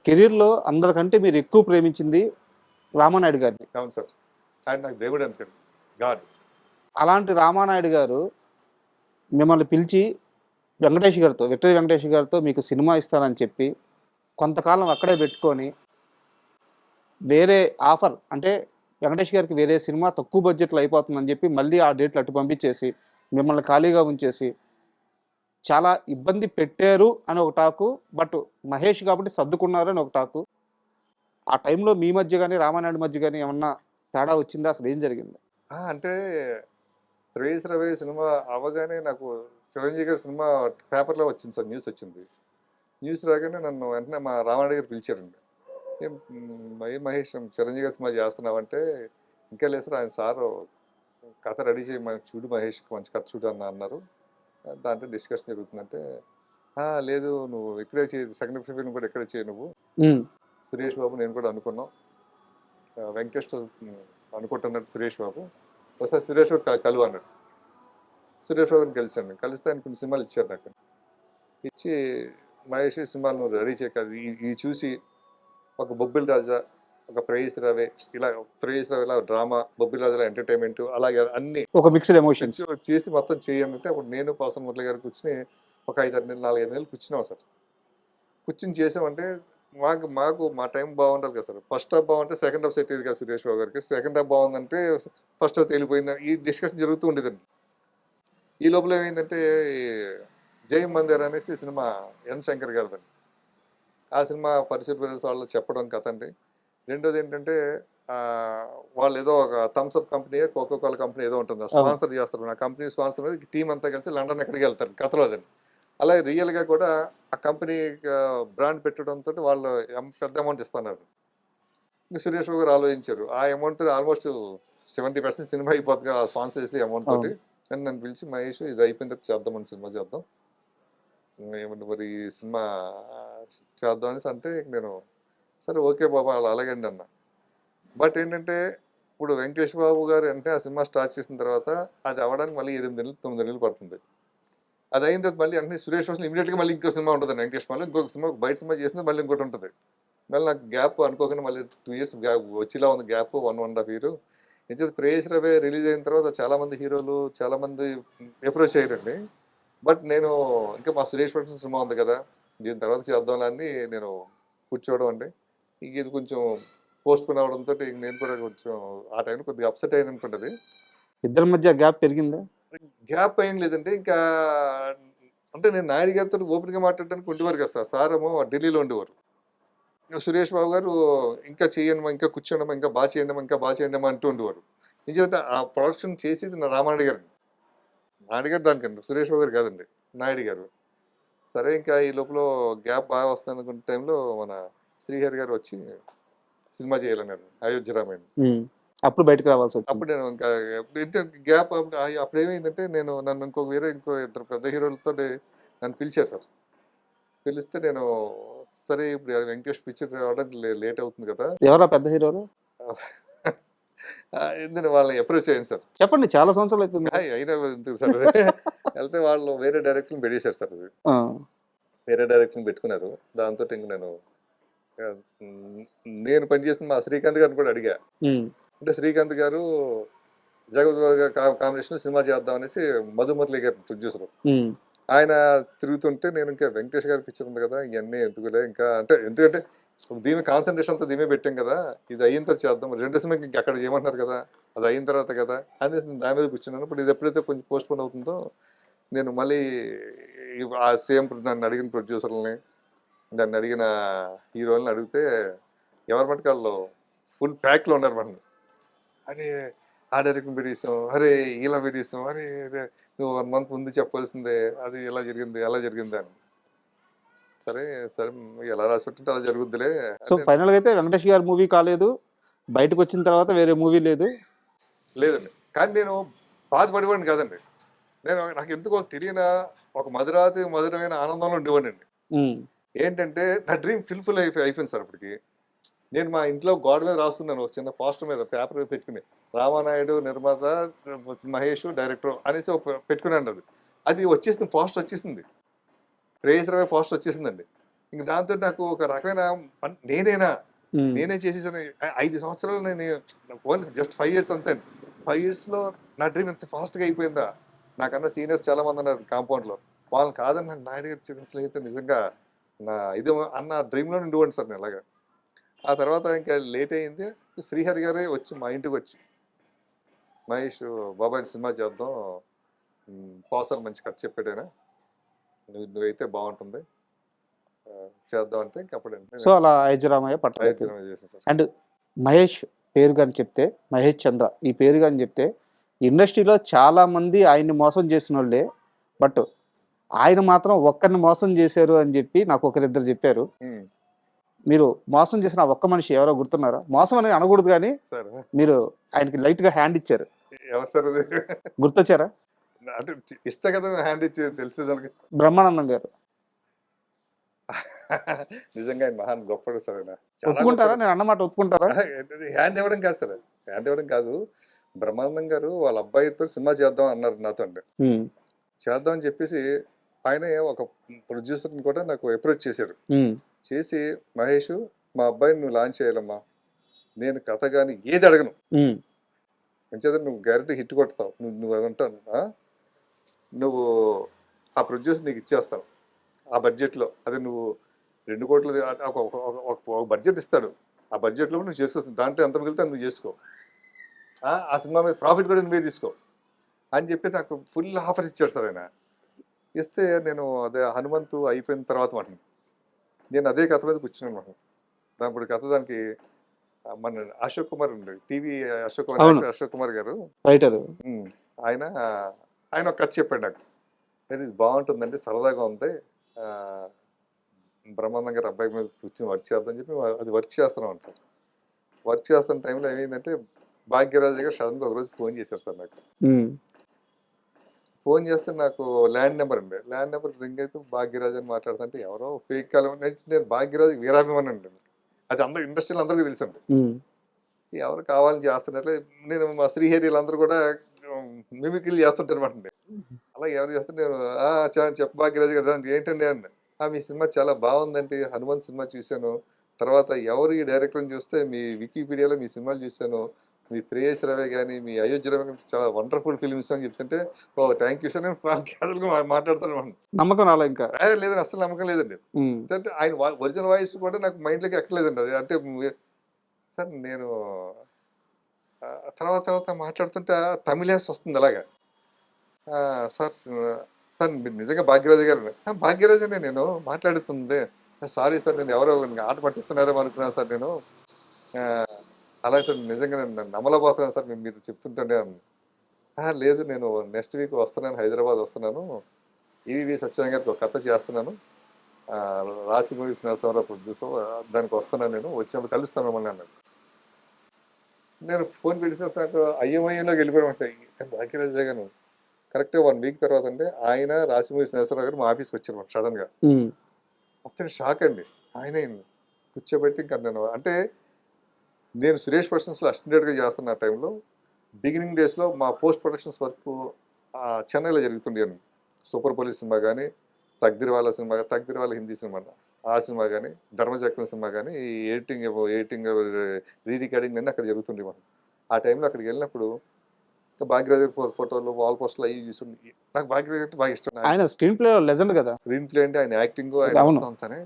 కెరీర్‌లో అందరికంటే మీరు ఎక్కువ ప్రేమించింది రామానాయుడు గారిని. అవును సార్. ఆయన నాకు దేవుడు అంతే. గాడ్. అలాంటి రామానాయుడు గారు మిమ్మల్ని పిలిచి విక్టరీ వెంకటేష్ గారితో మీకు సినిమా ఇస్తానని చెప్పి, కొంతకాలం అక్కడే పెట్టుకొని, వేరే ఆఫర్ అంటే వెంకటేష్ గారికి వేరే సినిమా తక్కువ బడ్జెట్‌లో అయిపోతుందని చెప్పి, మళ్ళీ ఆ డేట్లు అటు పంపించేసి, మిమ్మల్ని ఖాళీగా ఉంచేసి, చాలా ఇబ్బంది పెట్టారు అని ఒక టాకు. బట్ మహేష్ కాబట్టి సర్దుకున్నారు అని ఒక టాకు. ఆ టైంలో మీ మధ్య గాని, రామానాయుడు మధ్య గాని ఏమన్నా తేడా వచ్చిందా? అసలేం జరిగింది? అంటే 'రేస్ రవే' సినిమా అవ్వగానే నాకు చిరంజీవి గారి సినిమా పేపర్‌లో వచ్చింది సార్. న్యూస్ వచ్చింది. న్యూస్ రాగానే నన్ను వెంటనే మా రామానాయుడు గారు పిలిచారండి. "ఏం మహేష్ చిరంజీవి గారి సినిమా చేస్తున్నావంటే" "ఇంకా లేదు సార్, ఆయన సారు కథ రెడీ చేయమని చూడు మహేష్, మంచి కథ చూడు" అన్నారు. దాంట్లో డిస్కషన్ జరుగుతుందంటే, లేదు నువ్వు ఇక్కడే చేయి, సెకండ్ ఫిల్మ్ కూడా ఇక్కడే చేయి నువ్వు. సురేష్ బాబు నేను కూడా అనుకున్నాం. వెంకటేష్‌తో అనుకుంటున్నాడు సురేష్ బాబు. ఒకసారి సురేష్ బాబు కలువు అన్నాడు. సురేష్ బాబుని కలిశాను. కలిస్తే ఆయన కొన్ని సినిమాలు ఇచ్చారు నాకు. ఇచ్చి మహేష్ సినిమాలు నువ్వు రెడీ చేయకాదు, ఈ చూసి ఒక బొబ్బిల్ రాజా, ఒక ప్రేయస్ రవే, ఇలా ప్రేయస్ రవి ఇలా డ్రామా, బొబ్బిల్ రాజాలో ఎంటర్టైన్మెంట్, అలాగే అన్ని ఒక మిక్స్డ్ ఎమోషన్స్ చేసి మొత్తం చేయాలంటే అప్పుడు నేను పాసం మురళి గారు కూర్చుని ఒక 5-6 నెలలు 4-5 నెలలు కూర్చున్నాం సార్. కూర్చుని చేసామంటే మాకు మా టైం బాగుంటుంది కదా సార్. ఫస్ట్ హాఫ్ బాగుంటే సెకండ్ హాఫ్ సెట్ అయ్యేది కదా సురేష్ బాబు గారికి. సెకండ్ హాఫ్ బాగుందంటే ఫస్ట్ హాఫ్ తేలిపోయింది. ఈ డిస్కషన్ జరుగుతూ ఉండేదండి. ఈ లోపల ఏమైందంటే జై మందిర్ అనేసి సినిమా ఎన్ శంకర్ గారిదండి. ఆ సినిమా పరిశుభ్ర బ్రదర్స్ వాళ్ళు చెప్పడం కథ అండి. రెండోది ఏంటంటే వాళ్ళు ఏదో ఒక Thums Up company, Coca Cola company ఏదో ఉంటుంది, స్పాన్సర్ చేస్తారు. ఆ కంపెనీ స్పాన్సర్ మీద టీం అంతా కలిసి లండన్ ఎక్కడికి వెళ్తారు కథలో అదండి. అలాగే రియల్గా కూడా ఆ కంపెనీ బ్రాండ్ పెట్టడంతో వాళ్ళు పెద్ద అమౌంట్ ఇస్తున్నారు. ఇంకా సురేష్ బాబు గారు ఆలోచించారు. ఆ అమౌంట్ ఆల్మోస్ట్ 70% సినిమా అయిపోతుంది ఆ స్పాన్సర్ చేసే అమౌంట్ తోటి. అని నన్ను పిలిచి, మహేష్ ఇది అయిపోయిన తర్వాత చేద్దామని సినిమా చేద్దాం, ఏమంటే మరి ఈ సినిమా చేద్దాం అనేసి అంటే నేను సరే ఓకే బాబా అలా అలాగండి అన్న. బట్ ఏంటంటే ఇప్పుడు వెంకటేష్ బాబు గారు అంటే ఆ సినిమా స్టార్ట్ చేసిన తర్వాత అది అవ్వడానికి మళ్ళీ 8 నెలలు 9 నెలలు పడుతుంది. అది అయిన తర్వాత మళ్ళీ అన్ని సురేష్ బాబు ఇమీడియట్గా మళ్ళీ ఇంకో సినిమా ఉంటుంది వెంకటేష్ బాబు, ఇంకొక సినిమా బయట సినిమా చేసింది మళ్ళీ ఇంకోటి ఉంటుంది. మళ్ళీ నాకు గ్యాప్ అనుకోకుండా మళ్ళీ 2 years గ్యాప్ వచ్చేలా ఉంది, గ్యాప్ 1.5 year. నిజంగా ప్రేయస్ రవే రిలీజ్ అయిన తర్వాత చాలామంది హీరోలు చాలామంది అప్రోచ్ అయ్యారండి. బట్ నేను ఇంకా మా సురేష్ ప్రొడక్షన్ సినిమా ఉంది కదా, దీని తర్వాత చేద్దాం అని నేను కూర్చోవడం అండి. ఇంక ఇది కొంచెం పోస్ట్ పోన్ అవడంతో నేను కూడా కొంచెం ఆ టైంలో కొద్దిగా అప్సెట్ అయ్యాను అనుకుంటుంది. ఇద్దరి మధ్య గ్యాప్ పెరిగిందా? గ్యాప్ ఏం లేదంటే ఇంకా అంటే నేను నాయుడు గారితో ఓపెన్గా మాట్లాడడానికి ఉండేవారు కదా సార్. సార్ ఏమో ఢిల్లీలో ఉండేవారు. సురేష్ బాబు గారు ఇంకా చేయండి, ఇంకా కూర్చోండమ్మా, ఇంకా బాగా చేయండమ్మా, ఇంకా బాగా చేయండమ్మా అంటూ ఉండేవారు. నిజంగా ఆ ప్రొడక్షన్ చేసేది నా రామానాయుడు గారు. నాయుడు గారు దానికండి, సురేష్ బాబు గారు కాదండి, నాయుడు గారు. సరే ఇంకా ఈ లోపల గ్యాప్ బాగా వస్తుంది అనుకున్న టైంలో మన శ్రీహరి గారు వచ్చి సినిమా చేయాలన్నారు, అయోధ్య రామాయణం. అప్పుడు బయటకు రావాల్సి వచ్చింది. అప్పుడు నేను ఇంకా గ్యాప్ అప్పుడు ఏమైందంటే నన్ను ఇంకో ఇద్దరు పెద్ద హీరోలతో నన్ను పిలిచారు సార్. పిలిస్తే నేను సరే ఇప్పుడు వెంకటేష్ పిక్చర్ రావడానికి లేట్ అవుతుంది కదా. ఎవరా పెద్ద హీరోలు? ఎందుకంటే వాళ్ళని అప్రోచ్ అయ్యాను సార్. చెప్పండి, చాలా సంవత్సరాలు అయిపోయింది. అయినా ఎందుకు సార్ వెళ్తే వాళ్ళు వేరే డైరెక్షన్ పెట్టేశారు సార్. అది వేరే డైరెక్షన్ పెట్టుకున్నారు. దాంతో ఇంక నేను పనిచేసిన మా శ్రీకాంత్ గారిని కూడా అడిగా. అంటే శ్రీకాంత్ గారు జగత్ కాంబినేషన్ సినిమా చేద్దాం అనేసి మధుమురళి గారు ప్రొడ్యూసర్, ఆయన తిరుగుతుంటే నేను ఇంకా వెంకటేష్ గారి పిక్చర్ ఉంది కదా, ఇవన్నీ ఎందుకులే ఇంకా అంటే ఎందుకంటే దీని కాన్సన్ట్రేషన్ అంతా దీమే పెట్టాం కదా, ఇది అయిన తర్వాత చేద్దాం, 2 సినిమాకి ఇంకా అక్కడ చేయమంటున్నారు కదా, అది అయిన తర్వాత కదా అనేసి దాని మీద కూర్చున్నాను. ఇప్పుడు ఇది ఎప్పుడైతే కొంచెం పోస్ట్ పోన్ అవుతుందో నేను మళ్ళీ ఆ సేమ్ నన్ను అడిగిన ప్రొడ్యూసర్లని, నన్ను అడిగిన హీరోలని అడిగితే ఎవరి మటుకు వాళ్ళు ఫుల్ ప్యాక్లో ఉన్నారు మనల్ని. అరే ఆ డైరెక్షన్ పెట్టేసాం, అరే ఇలా పెట్టేసాం, అరే నువ్వు 1 month ముందు చెప్పాల్సిందే, అది ఇలా జరిగింది అలా జరిగింది అని. సరే సరే ఎలా రాసి పెట్టింటే అలా జరుగుద్దిలే. సో ఫైనల్గా అయితే వెంకటేష్ గారి మూవీ కాలేదు, బయటకు వచ్చిన తర్వాత వేరే మూవీ లేదండి. కానీ నేను బాధపడేవాడిని కాదండి. నాకు ఎందుకో తెలియని ఒక మధురమైన ఆనందంలో ఉండేవాడిని అండి. ఏంటంటే నా డ్రీమ్ ఫుల్ఫిల్ అయిపోయింది సార్. అప్పటికి నేను మా ఇంట్లో గోడ మీద రాసుకున్నాను, ఒక చిన్న పోస్టర్ మీద పేపర్ పెట్టుకుని, రామానాయుడు నిర్మాత, మహేష్ డైరెక్టర్ అనేసి పెట్టుకున్నాను. అది వచ్చేసింది, పోస్టర్ వచ్చేసింది, ప్రేయస్ రవే పోస్టర్ వచ్చేసిందండి. ఇంక దాంతో నాకు ఒక రకమైన నేనేనా ఉమ్. నేనే చేసేసాను. 5 సంవత్సరాలు నేను ఓన్లీ జస్ట్ 5 ఇయర్స్ అంతే. 5 ఇయర్స్‌లో నా డ్రీమ్ ఎంత ఫాస్ట్‌గా అయిపోయిందా! నాకన్నా సీనియర్స్ చాలా మంది ఉన్నారు కాంపౌండ్‌లో. వాళ్ళని కాదని నాకు నాయుడు గారు చెప్పిన స్నేహితుడు నిజంగా నా ఇది అన్న డ్రీమ్‌లో ఉండిపోయాను సార్ నేను అలాగా. ఆ తర్వాత ఇంకా లేట్ అయింది. శ్రీహరి గారే వచ్చి మా ఇంటికొచ్చి, "మహేష్ బాబాయ్ సినిమా చేద్దాం. పోసార్ మంచి కథ చెప్పాడాయన. నువ్వైతే బావుంటుంది. చేద్దాం" అంటే ఇంక అప్పుడు వెంటనే సో అలా ఐజరామయ్య పట్టణానికి ప్రయత్నం చేశాను సార్. అండ్ మహేష్ పేరు కానీ చెప్తే, మహేష్ చంద్ర ఈ పేరు కానీ చెప్తే, ఇండస్ట్రీలో చాలా మంది ఆయన్ని మోసం చేసిన వాళ్ళే. బట్ ఆయన మాత్రం ఒక్కరిని మోసం చేశారు అని చెప్పి నాకు ఒకరిద్దరు చెప్పారు. హ్మ్. మీరు మోసం చేసిన ఆ ఒక్క మనిషి ఎవరో గుర్తున్నారా? మోసం అని అనకూడదు కానీ సార్ మీరు ఆయనకి లైట్‌గా హ్యాండ్ ఇచ్చారు. ఎవరు సార్ అది? గుర్తొచ్చారా? అంటే ఇస్తే కదా హ్యాండ్ ఇచ్చేది తెలిసేదానికి. బ్రహ్మానందం గారు. నిజంగా ఆయన మహాన్ గొప్పడు సార్ ఆయన. చాలా ఒప్పుకుంటారా? గొప్పడు. నేను అన్నమాట ఒప్పుకుంటారా? హ్యాండ్ ఇవ్వడం కాదు సార్. హ్యాండ్ ఇవ్వడం కాదు. బ్రహ్మానందం గారు వాళ్ళ అబ్బాయితో సినిమా చేద్దాం అన్నారు నాతోని. హ్మ్. చేద్దాం అని చెప్పేసి ఆయనే ఒక ప్రొడ్యూసర్‌ని కూడా నాకు అప్రోచ్ చేశారు. హ్మ్. చేసి "మహేషు మా అబ్బాయిని నువ్వు లాంచ్ చేయాలమ్మా. నేను కథ గాని ఏది అడగను. హ్మ్. అంచేత నువ్వు గ్యారంటీ హిట్ కొడతావు. నువ్వు అది అంటాను. నువ్వు ఆ ప్రొడ్యూసర్ నీకు ఇచ్చేస్తాను. ఆ బడ్జెట్‌లో. అది నువ్వు 2,00,00,000 ఒక బడ్జెట్ ఇస్తాడు. ఆ బడ్జెట్‌లో నువ్వు చేసుకోవచ్చు. దాంట్లో ఎంత మిగిలితే నువ్వు చేసుకో. ఆ సినిమా మీద ప్రాఫిట్ కూడా నువ్వే తీసుకో" అని చెప్పి నాకు ఫుల్ ఆఫర్ ఇచ్చాడు సార్ ఆయన. ఇస్తే నేను అదే హనుమంతు అయిపోయిన తర్వాత మాట నేను అదే కథ మీద కూర్చున్నాను మాట. అప్పుడు కథ దానికి మన అశోక్ కుమార్ ఉండే టీవీ అశోక్ కుమార్ అవును. యాక్టర్ అశోక్ కుమార్ గారు. రైటరు. ఆయన ఆయన ఒక కథ చెప్పాడు నాకు. ఇది బాగుంటుందండి, సరదాగా ఉంది. బ్రహ్మానందం గారి అబ్బాయి మీద కూర్చొని వర్క్ చేద్దామని చెప్పి అది వర్క్ చేస్తున్నాం సార్. వర్క్ చేస్తున్న టైంలో ఏమైందంటే భాగ్యరాజు గారు సడన్గా ఒకరోజు ఫోన్ చేశారు సార్ నాకు. హ్మ్. ఫోన్ చేస్తే నాకు ల్యాండ్ నెంబర్ అండి. ల్యాండ్ నెంబర్ రింగ్ అయితే భాగ్యరాజు అని మాట్లాడుతుంటే ఎవరో ఫేక్ కాలం నేను భాగ్యరాజు వీరాభిమాని అండి. అది అందరూ ఇండస్ట్రీలో అందరికీ తెలుసండి. హ్మ్. ఎవరు కావాలని చేస్తున్నట్లే నేను మా శ్రీహరి వీళ్ళందరూ కూడా మిమిక్రీలు చేస్తుంటారు అనమాట. అలా ఎవరు చేస్తే నేను చెప్పు భాగ్యరాజు గారు ఏంటండి అండి. మీ సినిమా చాలా బాగుందండి. హనుమంత్ సినిమా చూశాను. తర్వాత ఎవరు ఈ డైరెక్టర్ని చూస్తే మీ వికీపీడియాలో మీ సినిమాలు చూశాను. మీ ప్రేయస్ రవే కానీ మీ అయోధ్య రవి కానీ చాలా వండర్ఫుల్ ఫిల్మ్స్ అని చెప్తుంటే ఓ థ్యాంక్ యూ సార్ నేను క్యాజువల్గా మాట్లాడుతాను. నమ్మకం రాలా ఇంకా? లేదండి, అస్సలు నమ్మకం లేదండి. హ్మ్. అంటే ఆయన ఒరిజినల్ వాయిస్ కూడా నాకు మైండ్లోకి ఎక్కలేదండి. అది అంటే సార్ నేను తర్వాత మాట్లాడుతుంటే తమిళేస్ వస్తుంది అలాగా. సార్ సార్ మీరు నిజంగా భాగ్యరాజు గారు భాగ్యరాజనే నేను మాట్లాడుతుంది. సారీ సార్, నేను ఎవరో ఆట పట్టిస్తున్నారేమో అనుకున్నాను సార్ నేను. ఆ, అలా అయితే నిజంగా నేను నమ్మలేకపోతున్నాను సార్ మీరు చెప్తుంటే అన్నాను. లేదు, నేను నెక్స్ట్ వీక్ వస్తున్నాను, హైదరాబాద్ వస్తున్నాను. ఈవీవి సత్యనారాయణ గారికి ఒక కథ చేస్తున్నాను. ఆ, రాసి మూవీస్ నరసింహారావు ప్రొడ్యూసర్, దానికి వస్తున్నాను, నేను వచ్చినప్పుడు కలుస్తాను మిమ్మల్ని అన్నాడు. నేను ఫోన్ పెట్టిన నాకు అయ్యమయ్యంలోకి వెళ్ళిపోవడం ఉంటాయి భాగ్యరాజు గారు. కరెక్ట్గా 1 వీక్ తర్వాత అండి ఆయన రాసిమూసి నరసింహారావు గారు మా ఆఫీస్కి వచ్చారు సడన్గా. హ్మ్. వస్తే షాక్ అండి. ఆయనే కూర్చోబెట్టి ఇంకా నేను సురేష్ ప్రొడక్షన్స్లో అసిస్టెంట్గా చేస్తున్న టైంలో బిగినింగ్ డేస్లో మా పోస్ట్ ప్రొడక్షన్స్ వర్క్ చెన్నైలో జరుగుతుండేది. సూపర్ పోలీస్ సినిమా కానీ, తక్దిర్ వాళ్ళ హిందీ సినిమా, ఆ సినిమా కానీ, ధర్మచక్రం సినిమా కానీ, ఈ ఎడిటింగ్ రీ రికార్డింగ్ అన్నీ అక్కడ జరుగుతుండే. ఆ టైంలో అక్కడికి వెళ్ళినప్పుడు భాగ్యరాజు ఫోటోలు, వాల్ పోస్టర్లు అవి చూసి నాకు భాగ్యరాజు అంటే బాగా ఇష్టం. ఆయన స్క్రీన్ ప్లే లెజెండ్ కదా. స్క్రీన్ ప్లే అంటే ఆయన యాక్టింగ్, ఆయన అవును. మొత్తం అంతానే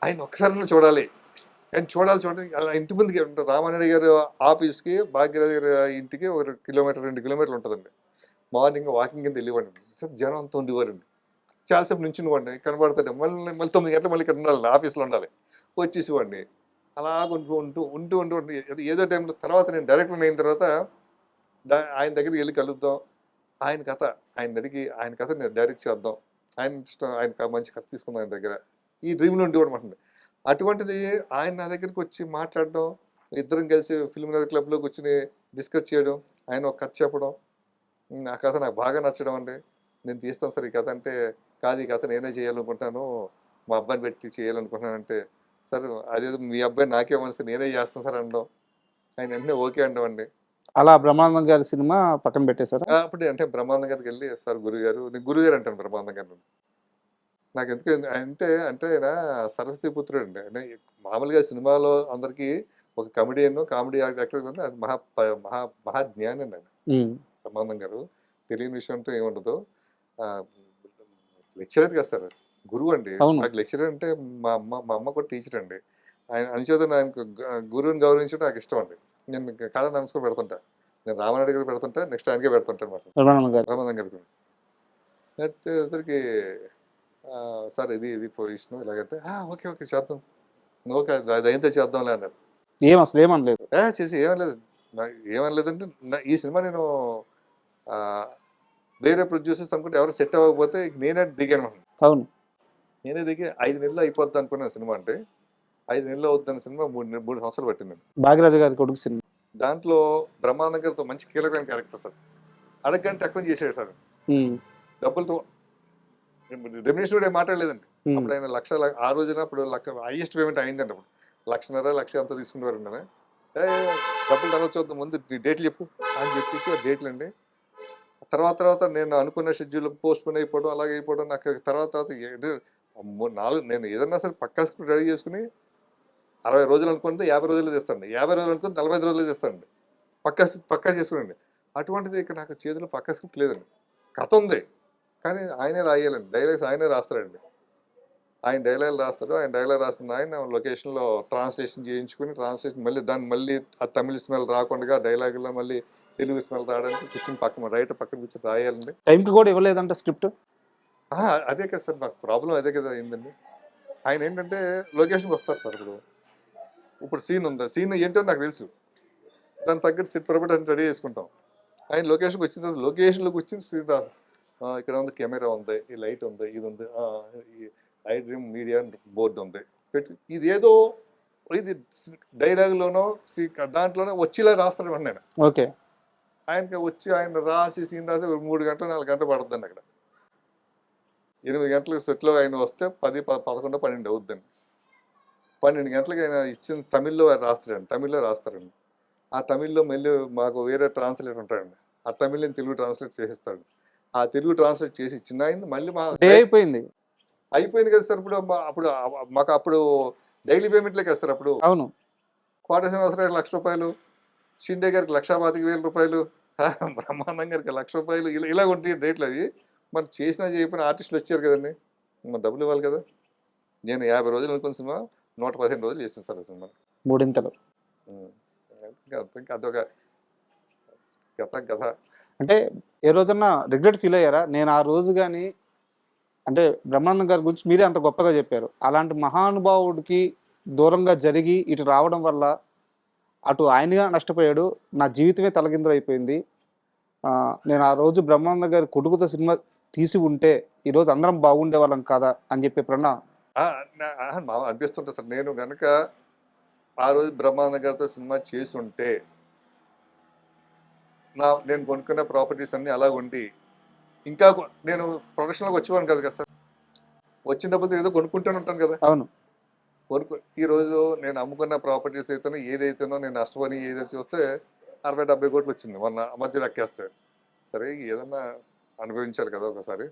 ఆయన ఒక్కసారి చూడాలి. ఆయన చూడాలి. అలా ఇంటి ముందుకి రామానాయుడు గారు ఆఫీస్కి భాగ్యరాజు గారి ఇంటికి 1 కిలోమీటర్ 2 కిలోమీటర్లు ఉంటుందండి. మార్నింగ్ వాకింగ్ కింద వెళ్ళివ్వండి. జనం అంతా ఉండేవారండి. చాలాసేపు నుంచునివ్వండి, కనబడతాడు. మళ్ళీ 9 గంటలు మళ్ళీ ఇక్కడ ఉండాలి, ఆఫీస్లో ఉండాలి. వచ్చేసివ్వండి. అలా ఉంటూ ఏదో టైంలో తర్వాత నేను డైరెక్టర్ అయిన తర్వాత ఆయన దగ్గరికి వెళ్ళి కలుద్దాం. ఆయన అడిగి ఆయన కథ నేను డైరెక్ట్ చేద్దాం. ఆయన ఇష్టం, ఆయన మంచి కథ తీసుకుందాం ఆయన దగ్గర. ఈ డ్రీమ్లో ఉండేవాడమాట. అటువంటిది ఆయన నా దగ్గరికి వచ్చి మాట్లాడడం, ఇద్దరం కలిసి ఫిల్మ్ నగర్ క్లబ్లో కూర్చొని డిస్కస్ చేయడం, ఆయన ఒక కథ చెప్పడం, ఆ కథ నాకు బాగా నచ్చడం అండి. నేను తీస్తాను సార్ ఈ కథ అంటే, కాదు ఈ కథ నేనే చేయాలనుకుంటున్నాను, మా అబ్బాయిని పెట్టి చేయాలనుకుంటున్నాను అంటే, సార్ అదేదో మీ అబ్బాయి నాకేమని సార్ నేనే చేస్తాను సార్ అనడం. ఆయన వెంటనే ఓకే అనడం అండి. అలా బ్రహ్మానందం గారి సినిమా పక్కన పెట్టేశారా? అప్పుడు అంటే బ్రహ్మానందం గారికి వెళ్ళి సార్ గురుగారు, నేను గురుగారు అంటాను బ్రహ్మానందం గారు. నాకు ఎందుకు అంటే అంటే ఆయన సరస్వతి పుత్రుడు అండి. అంటే మామూలుగా సినిమాలో అందరికీ ఒక కామెడీ యాక్టర్ అది మహా మహా జ్ఞాని అండి ఆయన. ఉమ్, బ్రహ్మానందం గారు. తెలియని విషయం అంటూ ఏముండదు. లెక్చరర్ కదా సార్, గురువు అండి. అవును. నాకు లెక్చరర్ అంటే మా అమ్మ కూడా టీచర్ అండి. ఆయన అంచేత నాకు గురువుని గౌరవించడం నాకు ఇష్టం అండి. నేను కాళ్ళ నమస్కారం పెడుతుంటా. నేను రామానాయుడు గారికి పెడుతుంటా, నెక్స్ట్ ఆయనకే పెడుతుంటా అనమాట. బ్రహ్మానందం గారు. బ్రహ్మానందం గారికి వచ్చేసరికి సార్ ఇది ఇది పొజిషన్ ఇలాగంటే ఓకే ఓకే చేద్దాం, ఓకే అది అయితే చేద్దాంలే అన్నారు. అసలు ఏమనలేదు. చేసి ఏమనలేదు. ఏమనలేదంటే ఈ సినిమా నేను ఆ, వేరే ప్రొడ్యూసర్స్ అనుకుంటే ఎవరు సెట్ అవ్వకపోతే నేనే దిగాను. అవును. నేనే దిగి 5 నెలలు అయిపోద్ది అనుకున్న సినిమా అంటే 5 నెలలు అవుద్దన్న సినిమా 3 సంవత్సరాలు పట్టింది. భాగ్యరాజు గారి కొడుకు సినిమా. దాంట్లో బ్రహ్మానందం గారితో మంచి కీలకమైన క్యారెక్టర్ సార్. అడగంటే ఎక్కువ చేసాడు సార్. ఉమ్, డబ్బులతో రెమ్యూనరేషన్ కూడా ఏం మాట్లాడలేదండి. ఉమ్, అప్పుడు ఆయన ఆ రోజున అప్పుడు హైయెస్ట్ పేమెంట్ అయిందండి. అప్పుడు 1,50,000 అంతా తీసుకునేవారండి ఆయన. డబ్బులు తర్వాత చూద్దాం, ముందు డేట్లు చెప్పు అని చెప్పేసి ఆ డేట్లు అండి. తర్వాత నేను అనుకున్న షెడ్యూల్ పోస్ట్ పోన్ అయిపోవడం, అలాగే అయిపోవడం. నాకు తర్వాత నేను ఏదన్నా సరే పక్కా స్క్రిప్ట్ రెడీ చేసుకుని 60 రోజులు అనుకుంటే 50 రోజులు తెస్తాండి, 50 రోజులు అనుకుంటే 45 రోజులు తెస్తాండి. పక్కా చేసుకునండి. అటువంటిది ఇక్కడ నాకు చేతిలో పక్కా స్క్రిప్ట్ లేదండి. కథ ఉంది, కానీ ఆయనే రాయాలండి. డైలాగ్స్ ఆయనే రాస్తారండి. ఆయన డైలాగ్ రాస్తాడు. ఆయన డైలాగ్ రాసిన ఆయన లొకేషన్లో ట్రాన్స్లేషన్ చేయించుకుని మళ్ళీ ఆ తమిళ స్మెల్ రాకుండా డైలాగులో మళ్ళీ తెలుగు స్మెల్ రావడానికి కూర్చొని రైటర్ పక్కన కూర్చొని రాయాలండి. టైంకి కూడా ఇవ్వలేదంట స్క్రిప్ట్. అదే కదా సార్ నాకు ప్రాబ్లం, అదే కదా అయిందండి. ఆయన ఏంటంటే లొకేషన్కి వస్తారు సార్. ఇప్పుడు సీన్ ఉంది, సీన్ ఏంటో నాకు తెలుసు, దానికి తగ్గట్టు సిట్ ప్రొపరేటర్ రెడీ చేసుకుంటాం. ఆయన లొకేషన్కి వచ్చిన తర్వాత లొకేషన్లోకి వచ్చిన సీన్ రాదు. ఇక్కడ ఉంది, కెమెరా ఉంది, ఈ లైట్ ఉంది, ఇది ఉంది, ఈ ఐ డ్రీమ్ మీడియా బోర్డు ఉంది పెట్టి ఇదేదో ఇది డైలాగ్లోనో దాంట్లోనో వచ్చేలా రాస్తాడు నేను. ఓకే. ఆయనకి వచ్చి ఆయన రాసి సీన్ రాసి 3 గంటలు 4 గంటలు పడుతుందండి. అక్కడ 8 గంటలకు సెట్లో ఆయన వస్తే 10, 11, 12 అవుద్దండి. 12 గంటలకు ఆయన ఇచ్చిన తమిళ్లో తమిళ్లో రాస్తారండి. ఆ తమిళ్లో మళ్ళీ మాకు వేరే ట్రాన్స్లేటర్ ఉంటాడండి. ఆ తమిళ్ని తెలుగు ట్రాన్స్లేట్ చేసిస్తాడు. ఆ తెలుగు ట్రాన్స్లేట్ చేసి ఇచ్చిన ఆయన మళ్ళీ అయిపోయింది కదా సార్. మాకు అప్పుడు డైలీ పేమెంట్లే కదా సార్. అప్పుడు అవును. కోట శ్రీనివాసరావు ₹1,00,000, షిండే గారికి ₹1,25,000, బ్రహ్మానందం గారికి ₹1,00,000, ఇలా ఉంటాయి రేట్లు. అది మరి చేసినా చేయకపోయినా ఆర్టిస్టులు వచ్చారు కదండి, మరి డబ్బులు ఇవ్వాలి కదా. నేను 50 రోజులు అనుకున్న సినిమా 115 రోజులు చేసాను సార్ ఆ సినిమా. మూడింతలు. అదొక కథ. అంటే ఏ రోజన్నా రిగ్రెట్ ఫీల్ అయ్యారా? నేను ఆ రోజు కానీ, అంటే బ్రహ్మానందం గారి గురించి మీరే అంత గొప్పగా చెప్పారు. అలాంటి మహానుభావుడికి దూరంగా జరిగి ఇటు రావడం వల్ల అటు ఆయనగా నష్టపోయాడు, నా జీవితమే తలకిందులు అయిపోయింది. నేను ఆ రోజు బ్రహ్మానందం గారి కొడుకుతో సినిమా తీసి ఉంటే ఈరోజు అందరం బాగుండే వాళ్ళం కాదా అని చెప్పి ఎప్పుడన్నా అనిపిస్తుంటా సార్. నేను కనుక ఆ రోజు బ్రహ్మానందం గారితో సినిమా చేసి ఉంటే నేను కొనుక్కున్న ప్రాపర్టీస్ అన్ని అలా ఉండి ఇంకా నేను ప్రొఫెషనల్గా వచ్చేవాను కదా సార్. వచ్చిన డబ్బులు ఏదో కొనుక్కుంటూనే ఉంటాను కదా. అవును. ఈరోజు నేను అమ్ముకున్న ప్రాపర్టీస్ అయితేనో ఏదైతేనో నేను నష్టపోయి ఏదైతే చూస్తే 60-70 కోట్లు వచ్చింది మొన్న మధ్య లెక్కేస్తే. సరే ఏదన్నా అనుభవించాలి కదా ఒకసారి.